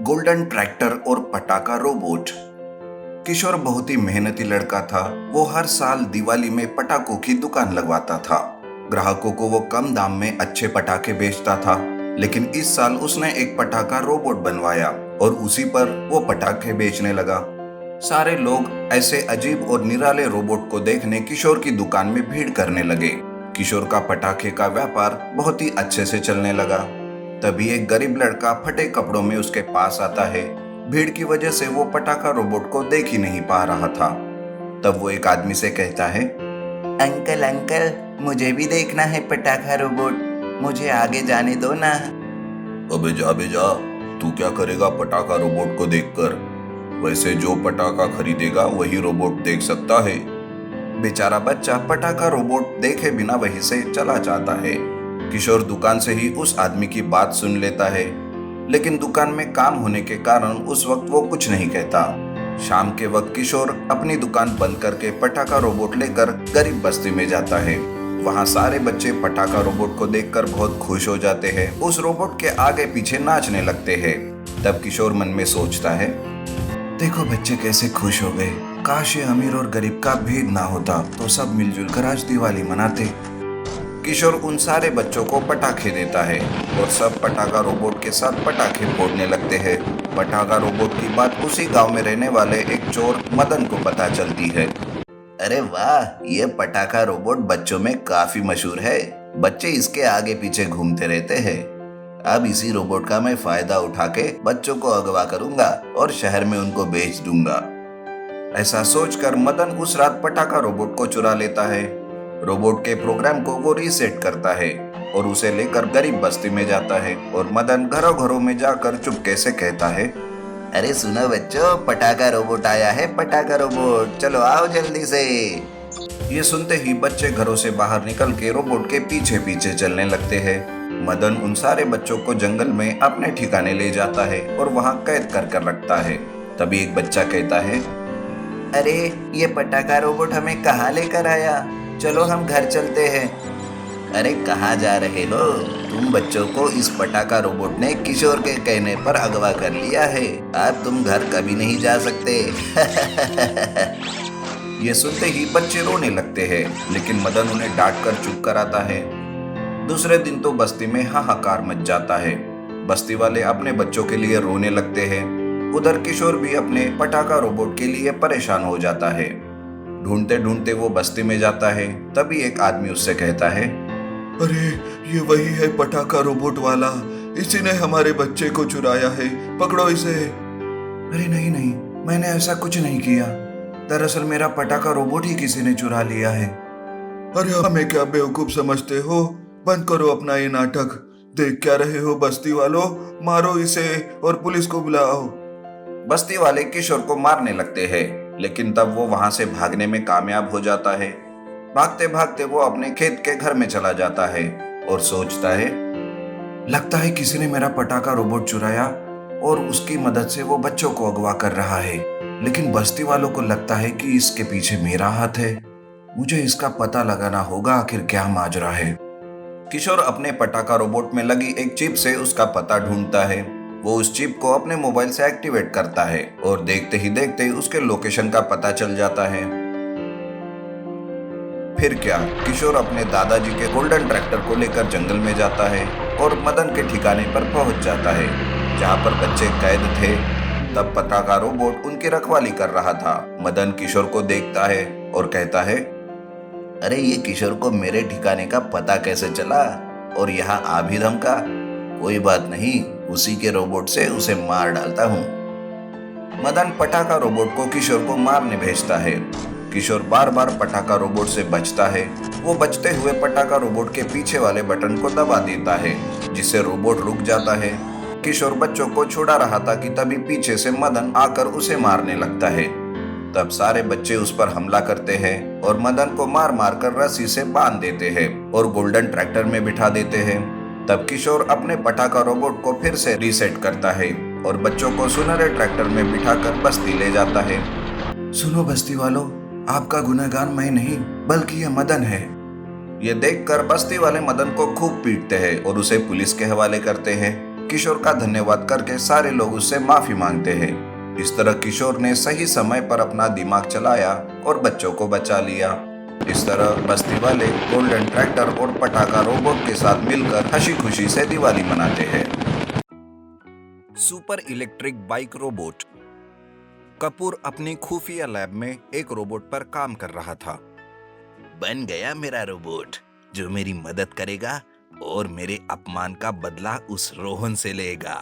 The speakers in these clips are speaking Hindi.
गोल्डन ट्रैक्टर और पटाखा रोबोट। किशोर बहुत ही मेहनती लड़का था। वो हर साल दिवाली में पटाखों की दुकान लगवाता था। ग्राहकों को वो कम दाम में अच्छे पटाखे बेचता था। लेकिन इस साल उसने एक पटाखा रोबोट बनवाया और उसी पर वो पटाखे बेचने लगा। सारे लोग ऐसे अजीब और निराले रोबोट को देखने किशोर की दुकान में भीड़ करने लगे। किशोर का पटाखे का व्यापार बहुत ही अच्छे से चलने लगा। तभी एक गरीब लड़का फटे कपड़ों में उसके पास आता है। भीड़ की वजह से वो पटाखा रोबोट को देख ही नहीं पा रहा था। तब वो एक आदमी से कहता है, अंकल अंकल, मुझे भी देखना है पटाखा रोबोट, मुझे आगे जाने दो ना। अबे जा, तू क्या करेगा पटाखा रोबोट को देखकर? वैसे जो पटाखा खरीदेगा वही रोबोट देख सकता है। बेचारा बच्चा पटाखा रोबोट देखे बिना वहीं से चला जाता है। किशोर दुकान से ही उस आदमी की बात सुन लेता है, लेकिन दुकान में काम होने के कारण उस वक्त वो कुछ नहीं कहता। शाम के वक्त किशोर अपनी दुकान बंद करके पटाखा रोबोट लेकर गरीब बस्ती में जाता है। वहाँ सारे बच्चे पटाखा रोबोट को देखकर बहुत खुश हो जाते हैं। उस रोबोट के आगे पीछे नाचने लगते हैं। तब किशोर मन में सोचता है, देखो बच्चे कैसे खुश हो गए। काश ये अमीर और गरीब का भेद ना होता तो सब मिलजुल कर आज दिवाली मनाते। किशोर उन सारे बच्चों को पटाखे देता है और सब पटाखा रोबोट के साथ पटाखे फोड़ने लगते हैं। पटाखा रोबोट की बात उसी गांव में रहने वाले एक चोर मदन को पता चलती है। अरे वाह, ये पटाखा रोबोट बच्चों में काफी मशहूर है। बच्चे इसके आगे पीछे घूमते रहते हैं। अब इसी रोबोट का मैं फायदा उठा के बच्चों को अगवा करूंगा और शहर में उनको बेच दूंगा। ऐसा सोचकर मदन उस रात पटाखा रोबोट को चुरा लेता है। रोबोट के प्रोग्राम को वो रीसेट करता है और उसे लेकर गरीब बस्ती में जाता है और मदन घरों घरों में जाकर चुपके से कहता है, अरे सुनो बच्चों, पटाखा रोबोट आया है, पटाखा रोबोट, चलो आओ जल्दी से। ये सुनते ही बच्चे घरों से बाहर निकल के रोबोट के पीछे पीछे चलने लगते हैं। मदन उन सारे बच्चों को जंगल में अपने ठिकाने ले जाता है और वहाँ कैद कर कर रखता है। तभी एक बच्चा कहता है, अरे ये पटाखा रोबोट हमें कहाँ लेकर आया, चलो हम घर चलते हैं। अरे कहाँ जा रहे हो तुम? बच्चों को इस पटाखा रोबोट ने किशोर के कहने पर अगवा कर लिया है। अब तुम घर कभी नहीं जा सकते। ये सुनते ही बच्चे रोने लगते हैं, लेकिन मदन उन्हें डांट कर चुप कराता है। दूसरे दिन तो बस्ती में हाहाकार मच जाता है। बस्ती वाले अपने बच्चों के लिए रोने लगते हैं। उधर किशोर भी अपने पटाखा रोबोट के लिए परेशान हो जाता है। ढूंढते ढूंढते वो बस्ती में जाता है। तभी एक आदमी उससे कहता है, अरे ये वही है पटाखा रोबोट वाला, इसी ने हमारे बच्चे को चुराया है, पकड़ो इसे। अरे नहीं, मैंने ऐसा कुछ नहीं किया। दरअसल मेरा पटाखा रोबोट ही किसी ने चुरा लिया है। अरे हमें क्या बेवकूफ समझते हो? बंद करो अपना ये नाटक। देख क्या रहे हो बस्ती वालों, मारो इसे और पुलिस को बुलाओ। बस्ती वाले किशोर को मारने लगते हैं, लेकिन तब वो वहां से भागने में कामयाब हो जाता है। भागते भागते वो अपने खेत के घर में चला जाता है और सोचता है, लगता है किसी ने मेरा पटाखा रोबोट चुराया और उसकी मदद से वो बच्चों को अगवा कर रहा है। लेकिन बस्ती वालों को लगता है कि इसके पीछे मेरा हाथ है। मुझे इसका पता लगाना होगा, आखिर क्या माजरा है। किशोर अपने पटाखा रोबोट में लगी एक चिप से उसका पता ढूंढता है। वो उस चिप को अपने मोबाइल से एक्टिवेट करता है और देखते ही देखते उसके लोकेशन का पता चल जाता है। फिर क्या, किशोर अपने दादाजी के गोल्डन ट्रैक्टर को लेकर जंगल में जाता है और मदन के ठिकाने पर पहुंच जाता है, जहां पर बच्चे कैद थे। तब पटाखा रोबोट उनकी रखवाली कर रहा था। मदन किशोर को देखता है और कहता है, अरे ये किशोर को मेरे ठिकाने का पता कैसे चला और यहाँ आ भी धमका? कोई बात नहीं, उसी के रोबोट से उसे मार डालता हूँ। मदन पटाखा रोबोट को किशोर को मारने भेजता है। किशोर बार बार पटाखा रोबोट से बचता है। वो बचते हुए पटाखा रोबोट के पीछे वाले बटन को दबा देता है, जिससे रोबोट रुक जाता है। किशोर बच्चों को छुड़ा रहा था कि तभी पीछे से मदन आकर उसे मारने लगता है। तब सारे बच्चे उस पर हमला करते हैं और मदन को मार मार कर रस्सी से बांध देते हैं और गोल्डन ट्रैक्टर में बिठा देते हैं। तब किशोर अपने पटाखा रोबोट को फिर से रीसेट करता है और बच्चों को सुनहरे ट्रैक्टर में बिठाकर बस्ती ले जाता है। सुनो बस्ती वालों, आपका गुनहगार मैं नहीं बल्कि यह मदन है। ये देखकर बस्ती वाले मदन को खूब पीटते हैं और उसे पुलिस के हवाले करते हैं। किशोर का धन्यवाद करके सारे लोग उससे माफी मांगते हैं। इस तरह किशोर ने सही समय पर अपना दिमाग चलाया और बच्चों को बचा लिया। इस तरह बस्ती वाले गोल्डन ट्रैक्टर और पटाखा रोबोट के साथ मिलकर हंसी खुशी से दिवाली मनाते हैं। Super electric bike robot. Kapoor अपनी खुफिया लैब में एक रोबोट पर काम कर रहा था। बन गया मेरा रोबोट जो मेरी मदद करेगा और मेरे अपमान का बदला उस रोहन से लेगा।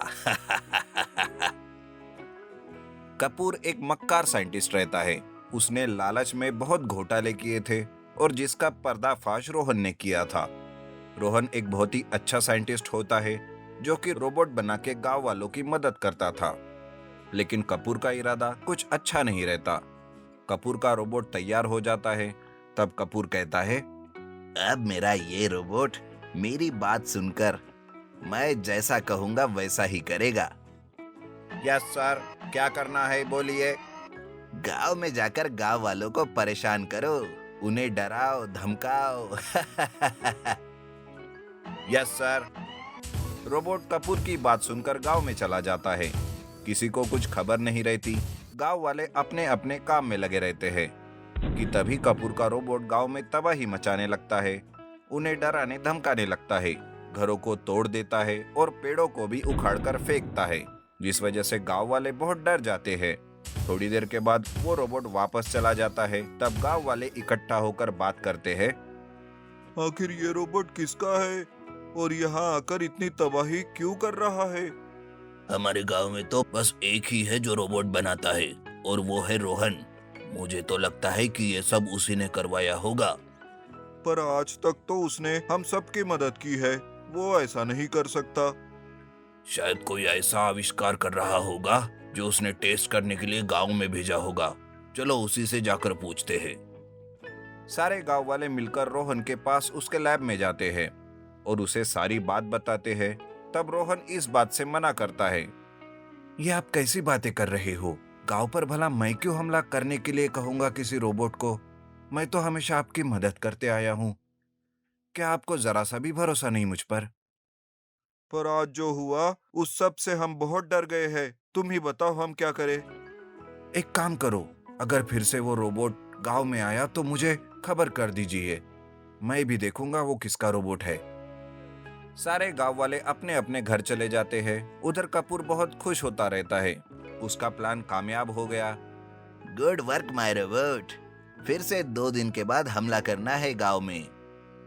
कपूर एक मक्कार साइंटिस्ट रहता है। उसने लालच में बहुत घोटाले किए थे और जिसका पर्दाफाश रोहन ने किया था। रोहन एक बहुत ही अच्छा साइंटिस्ट होता है जो कि रोबोट बना के गांव वालों की मदद करता था। लेकिन कपूर का इरादा कुछ अच्छा नहीं रहता। कपूर का रोबोट तैयार हो जाता है। तब कपूर कहता है, अब मेरा ये रोबोट मेरी बात सुनकर मैं जैसा कहूंगा वैसा ही करेगा। यस सर, क्या करना है बोलिए। गांव में जाकर गांव वालों को परेशान करो, उन्हें डराओ धमकाओ। Yes sir. रोबोट कपूर की बात सुनकर गांव में चला जाता है। किसी को कुछ खबर नहीं रहती। गांव वाले अपने अपने काम में लगे रहते हैं कि तभी कपूर का रोबोट गांव में तबाही मचाने लगता है। उन्हें डराने धमकाने लगता है, घरों को तोड़ देता है और पेड़ों को भी उखाड़कर फेंकता है, जिस वजह से गांव वाले बहुत डर जाते हैं। थोड़ी देर के बाद वो रोबोट वापस चला जाता है। तब गांव वाले इकट्ठा होकर बात करते हैं, आखिर ये रोबोट किसका है और यहाँ आकर इतनी तबाही क्यों कर रहा है? हमारे गांव में तो बस एक ही है जो रोबोट बनाता है और वो है रोहन। मुझे तो लगता है कि ये सब उसी ने करवाया होगा। पर आज तक तो उसने हम सबकी मदद की है, वो ऐसा नहीं कर सकता। शायद कोई ऐसा आविष्कार कर रहा होगा जो उसने टेस्ट करने के लिए गांव में भेजा होगा। चलो उसी से जाकर पूछते हैं। सारे गांव वाले मिलकर रोहन के पास उसके लैब में जाते हैं और उसे सारी बात बताते हैं। तब रोहन इस बात से मना करता है, ये आप कैसी बातें कर रहे हो? गांव पर भला मैं क्यों हमला करने के लिए कहूंगा किसी रोबोट को? मैं तो हमेशा आपकी मदद करते आया हूं। क्या आपको जरा सा भी भरोसा नहीं मुझ पर? पर आज जो हुआ उस सब से हम बहुत डर गए हैं। तुम ही बताओ हम क्या करें? एक काम करो, अगर फिर से वो रोबोट गांव में आया तो मुझे खबर कर दीजिए। मैं भी देखूंगा वो किसका रोबोट है। सारे गांव वाले अपने अपने घर चले जाते हैं। उधर कपूर बहुत खुश होता रहता है। उसका प्लान कामयाब हो गया। Good work my robot. फिर से 2 दिन के बाद हमला करना है गांव में।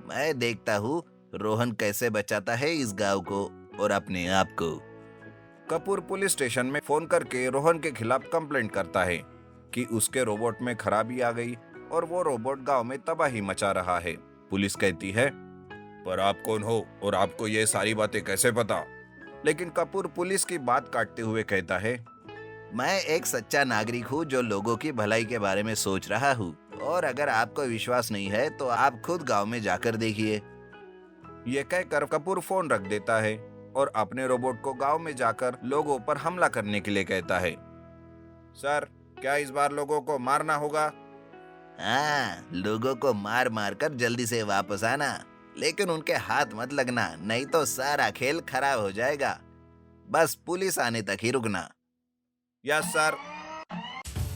मैं देखता हूँ रोहन कैसे बचाता है इस गांव को और अपने आप को। कपूर पुलिस स्टेशन में फोन करके रोहन के खिलाफ कंप्लेंट करता है कि उसके रोबोट में खराबी आ गई और वो रोबोट गांव में तबाही मचा रहा है। पुलिस कहती है, पर आप कौन हो और आपको ये सारी बातें कैसे पता? लेकिन कपूर पुलिस की बात काटते हुए कहता है, मैं एक सच्चा नागरिक हूँ जो लोगों की भलाई के बारे में सोच रहा हूँ, और अगर आपको विश्वास नहीं है तो आप खुद गांव में जाकर देखिए। ये कहकर कपूर फोन रख देता है और अपने रोबोट को गांव में जाकर लोगों पर हमला करने के लिए कहता है। सर, क्या इस बार लोगों को मारना होगा? हाँ, लोगों को मार मार कर जल्दी से वापस आना, लेकिन उनके हाथ मत लगना, नहीं तो सारा खेल खराब हो जाएगा। बस पुलिस आने तक ही रुकना। Yes sir.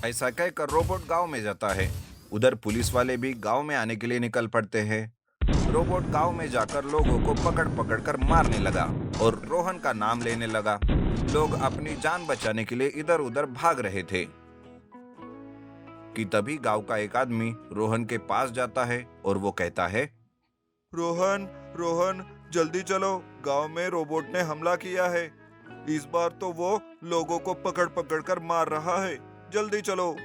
ऐसा कहकर रोबोट गांव में जाता है। उधर पुलिस वाले भी गांव में आने के लिए निकल पड़ते हैं। रोबोट गांव में जाकर लोगों को पकड़ पकड़ कर मारने लगा और रोहन का नाम लेने लगा। लोग अपनी जान बचाने के लिए इधर उधर भाग रहे थे कि तभी गांव का एक आदमी रोहन के पास जाता है और वो कहता है, रोहन, रोहन, जल्दी चलो, गांव में रोबोट ने हमला किया है। इस बार तो वो लोगों को पकड़ पकड़ कर मार रहा है, जल्दी चलो।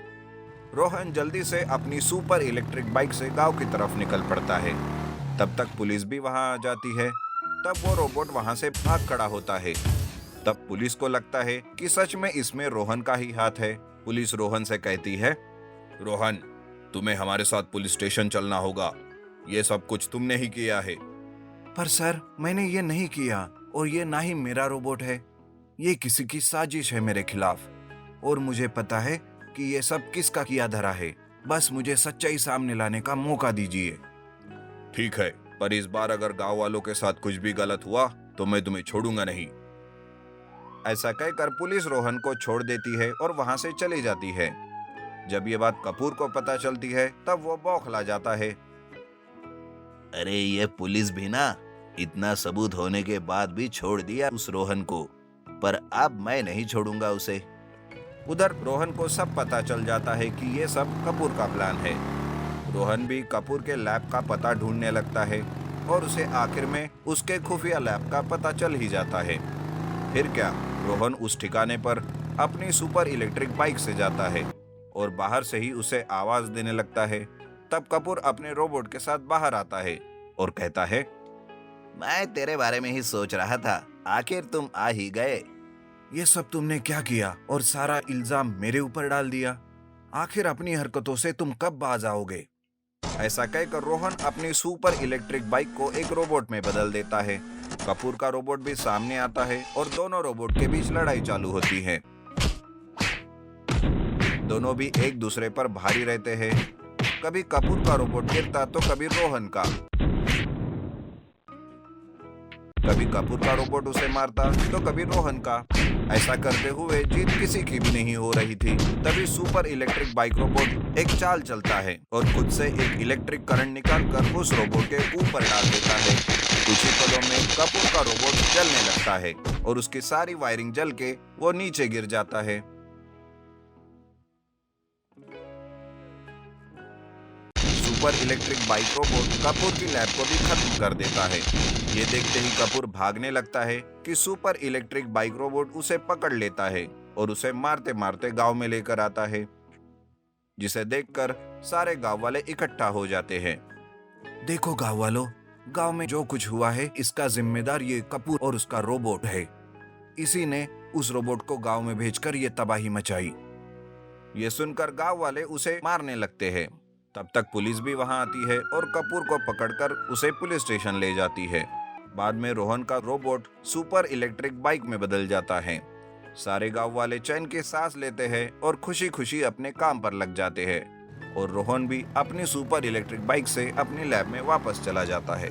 रोहन जल्दी से अपनी सुपर इलेक्ट्रिक बाइक से गांव की तरफ निकल पड़ता है। तब तक पुलिस भी वहां आ जाती है। तब वो रोबोट वहां से भाग खड़ा होता है। तब पुलिस को लगता है कि सच में इसमें रोहन का ही हाथ है। पुलिस रोहन से कहती है, रोहन, तुम्हें हमारे साथ पुलिस स्टेशन चलना होगा। ये सब कुछ तुमने ही किया है। पर सर, मैंने ये नहीं किया और ये ना ही मेरा रोबोट है। ये किसी की साजिश है मेरे खिलाफ और मुझे पता है कि ये सब किसका किया धरा है। बस मुझे सच्चाई सामने लाने का मौका दीजिए। ठीक है, पर इस बार अगर गांव वालों के साथ कुछ भी गलत हुआ तो मैं तुम्हें छोड़ूंगा नहीं। ऐसा कहकर पुलिस रोहन को छोड़ देती है और वहां से चली जाती है। जब ये बात कपूर को पता चलती है तब वो बौखला जाता है। अरे ये पुलिस भी ना इतना सबूत होने के बाद भी छोड़ दिया उस रोहन को, पर अब मैं नहीं छोड़ूंगा उसे। उधर रोहन को सब पता चल जाता है कि ये सब कपूर का प्लान है। रोहन भी कपूर के लैब का पता ढूंढने लगता है और उसे आखिर में उसके खुफिया लैब का पता चल ही जाता है। फिर क्या, रोहन उस ठिकाने पर अपनी सुपर इलेक्ट्रिक बाइक से जाता है और बाहर से ही उसे आवाज देने लगता है। तब कपूर अपने रोबोट के साथ बाहर आता है और कहता है, मैं तेरे बारे में ही सोच रहा था, आखिर तुम आ ही गए। ये सब तुमने क्या किया और सारा इल्जाम मेरे ऊपर डाल दिया? आखिर अपनी हरकतों से तुम कब बाज आओगे? ऐसा कहकर रोहन अपनी सुपर इलेक्ट्रिक बाइक को एक रोबोट में बदल देता है। कपूर का रोबोट भी सामने आता है और दोनों रोबोट के बीच लड़ाई चालू होती है। दोनों भी एक दूसरे पर भारी रहते हैं। कभी कपूर का रोबोट गिरता तो कभी रोहन का। कभी कपूर का रोबोट उसे मारता तो कभी रोहन का। ऐसा करते हुए जीत किसी की भी नहीं हो रही थी। तभी सुपर इलेक्ट्रिक बाइक रोबोट एक चाल चलता है और खुद से एक इलेक्ट्रिक करंट निकालकर उस रोबोट के ऊपर डाल देता है। कुछ ही पलों में कपूर का रोबोट जलने लगता है और उसकी सारी वायरिंग जल के वो नीचे गिर जाता है। Super electric bike robot Kapoor की लैब को भी खत्म कर देता है। ये देखते ही कपूर भागने लगता है कि सुपर इलेक्ट्रिक बाइक रोबोट उसे पकड़ लेता है और उसे मारते मारते गांव में लेकर आता है, जिसे देखकर सारे गांव वाले इकट्ठा हो जाते हैं। देखो गांव वालों, गांव में जो कुछ हुआ है इसका जिम्मेदार ये कपूर और उसका रोबोट है। इसी ने उस रोबोट को गांव में भेजकर ये तबाही मचाई। ये सुनकर गांव वाले उसे मारने लगते हैं। तब तक पुलिस भी वहां आती है और कपूर को पकड़कर उसे पुलिस स्टेशन ले जाती है। बाद में रोहन का रोबोट सुपर इलेक्ट्रिक बाइक में बदल जाता है। सारे गांव वाले चैन की सांस लेते हैं और खुशी खुशी अपने काम पर लग जाते हैं और रोहन भी अपनी सुपर इलेक्ट्रिक बाइक से अपनी लैब में वापस चला जाता है।